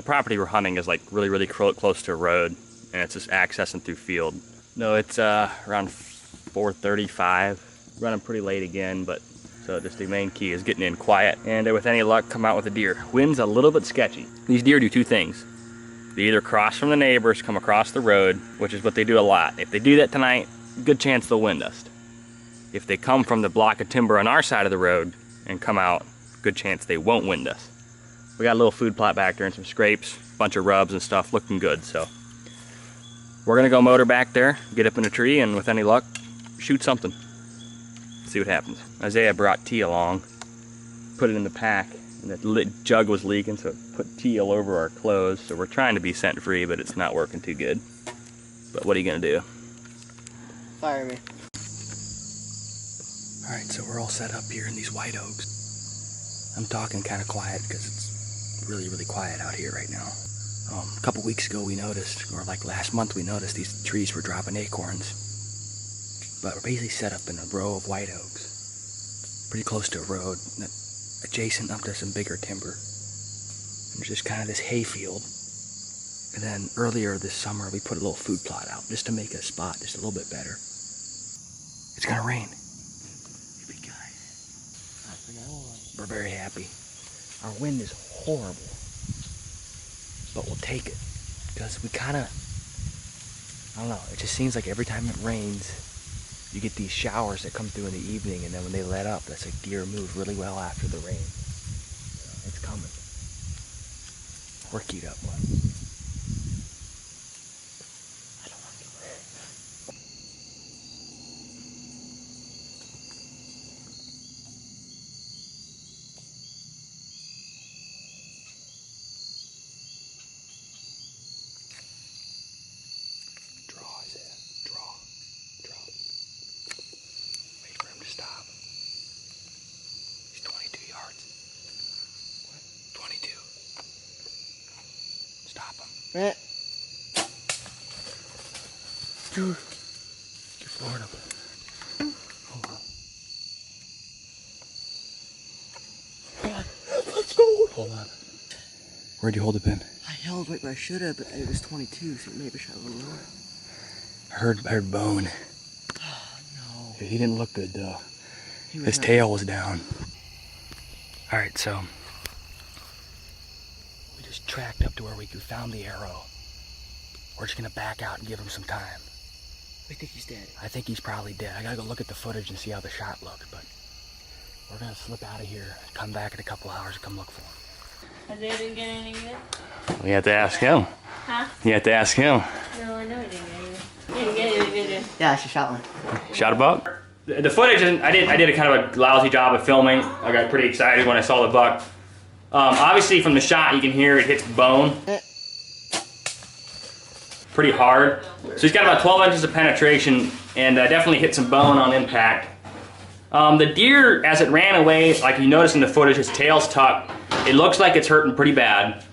the property we're hunting is like really close to a road, and it's just accessing through field. No, it's around 4:35, running pretty late again, but so just the main key is getting in quiet, and with any luck, come out with a deer. Wind's a little bit sketchy. These deer do two things. They either cross from the neighbors, come across the road, which is what they do a lot. If they do that tonight, good chance they'll wind us. If they come from the block of timber on our side of the road and come out, good chance they won't wind us. We got a little food plot back there and some scrapes, a bunch of rubs and stuff, looking good. So we're gonna go motor back there, get up in a tree, and with any luck, shoot something. See what happens. Isaiah brought tea along, put it in the pack, and the jug was leaking, so it put tea all over our clothes. So we're trying to be scent free, but it's not working too good. But what are you gonna do? Fire me. All right, so we're all set up here in these white oaks. I'm talking kind of quiet because it's really quiet out here right now. A couple weeks ago we noticed, or like last month we noticed, these trees were dropping acorns. But we're basically set up in a row of white oaks, pretty close to a road, adjacent up to some bigger timber. And there's just kind of this hay field. And then earlier this summer we put a little food plot out just to make a spot just a little bit better. It's gonna rain. Big guy. We're very happy. Our wind is horrible, but we'll take it because we kind of, I don't know, it just seems like every time it rains you get these showers that come through in the evening, and then when they let up, that's like deer move really well after the rain. It's coming. We're keyed up, one. I don't want to do it. Draw, Isaiah. Draw. Wait for him to stop. He's 22 yards. What? 22. Stop him. Dude, you floored him. Hold on. Let's go. Hold on. Where'd you hold the pin? I held right where I should have, but it was 22, so maybe I shot a little lower. I heard bone. Oh, no. He didn't look good though. His tail was down. Alright, so we just tracked up to where we found the arrow. We're just gonna back out and give him some time. I think he's dead. I think he's probably dead. I gotta go look at the footage and see how the shot looked, but we're gonna slip out of here, come back in a couple hours and come look for him. Isaiah didn't get any good? We have to ask him. Huh? You have to ask him. No, I know he didn't get any. He didn't get any, did you? Yeah, she shot one. Shot a buck? The footage, I did a kind of a lousy job of filming. I got pretty excited when I saw the buck. Obviously from the shot you can hear it hits bone. Pretty hard. So he's got about 12 inches of penetration and definitely hit some bone on impact. The deer, as it ran away, like you notice in the footage, his tail's tucked. It looks like it's hurting pretty bad.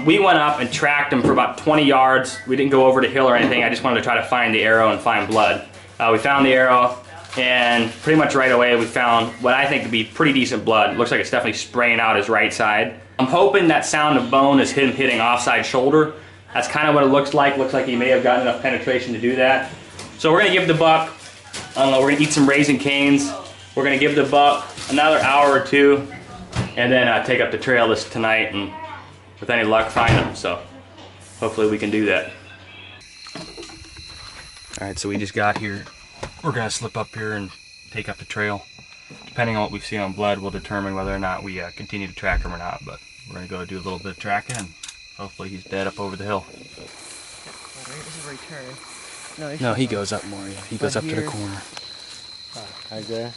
We went up and tracked him for about 20 yards. We didn't go over the hill or anything. I just wanted to try to find the arrow and find blood. We found the arrow, and pretty much right away we found what I think to be pretty decent blood. It looks like it's definitely spraying out his right side. I'm hoping that sound of bone is him hitting offside shoulder. That's kind of what it looks like. Looks like he may have gotten enough penetration to do that. So we're gonna give the buck, we're gonna eat some Raisin Canes. We're gonna give the buck another hour or two, and then take up the trail this tonight, and with any luck find him. So hopefully we can do that. All right, so we just got here. We're gonna slip up here and take up the trail. Depending on what we see on blood, we'll determine whether or not we continue to track him or not. But we're gonna go do a little bit of tracking, and hopefully he's dead up over the hill. This is where he turned. No, he goes up more. Yeah. He goes up to the corner. Isaiah?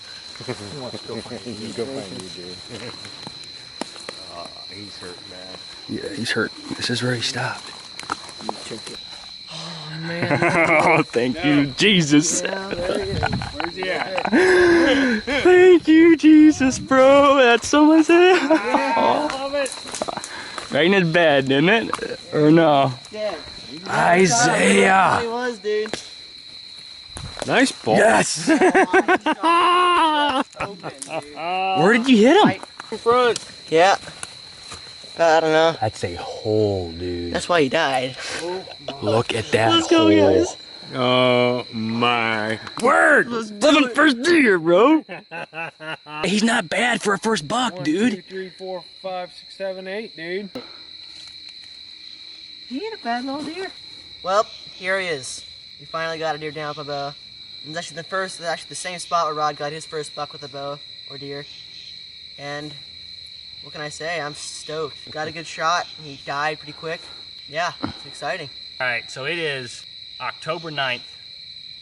He wants to go find you. You go find you, dude. He's hurt, man. Yeah, he's hurt. This is where he stopped. Oh, man. Oh, thank you, Jesus. Yeah, there he is. Where's he at? Thank you, Jesus, bro. That's so much. I love it. Right in his bed, didn't it? Or no? Dead. Isaiah. He was, dude. Nice ball. Yes. Open, dude. Where did you hit him? Right in front. Yeah. I don't know. That's a hole, dude. That's why he died. Look at that Let's hole. go, guys. Oh my. Word! Living first deer, bro. He's not bad for a first buck, 1, dude. 2, 3, 4, 5, 6, 7, 8, dude. He ain't a bad little deer. Well, here he is. We finally got a deer down with a bow. It's actually the same spot where Rod got his first buck with a bow or deer. And what can I say? I'm stoked. Got a good shot. He died pretty quick. Yeah, it's exciting. All right, so it is October 9th.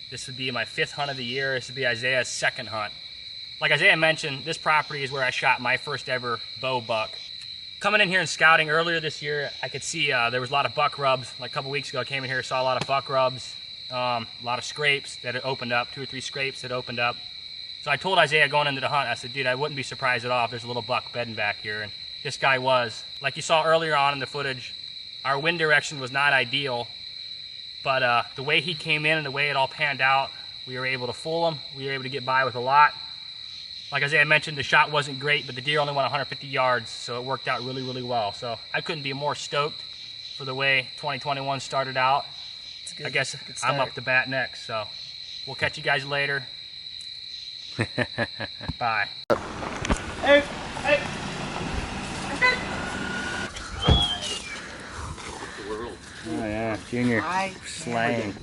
This would be my 5th hunt of the year. This would be Isaiah's 2nd hunt. Like Isaiah mentioned, this property is where I shot my first ever bow buck. Coming in here and scouting earlier this year, I could see there was a lot of buck rubs. Like a couple weeks ago, I came in here, saw a lot of buck rubs, a lot of scrapes that had opened up, 2 or 3 scrapes that opened up. So I told Isaiah going into the hunt, I said, dude, I wouldn't be surprised at all if there's a little buck bedding back here. And this guy was. Like you saw earlier on in the footage, our wind direction was not ideal, but the way he came in and the way it all panned out, we were able to fool him. We were able to get by with a lot. Like Isaiah mentioned, the shot wasn't great, but the deer only went 150 yards, so it worked out really, really well. So I couldn't be more stoked for the way 2021 started out. I guess I'm up to bat next, so we'll catch you guys later. Bye. Hey, hey. Oh yeah, Junior. Hi. Slang.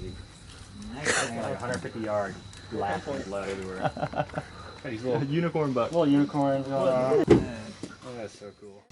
Like 150 yards. Laughing blood everywhere. Unicorn buck. Little unicorns going on. Oh, that's so cool.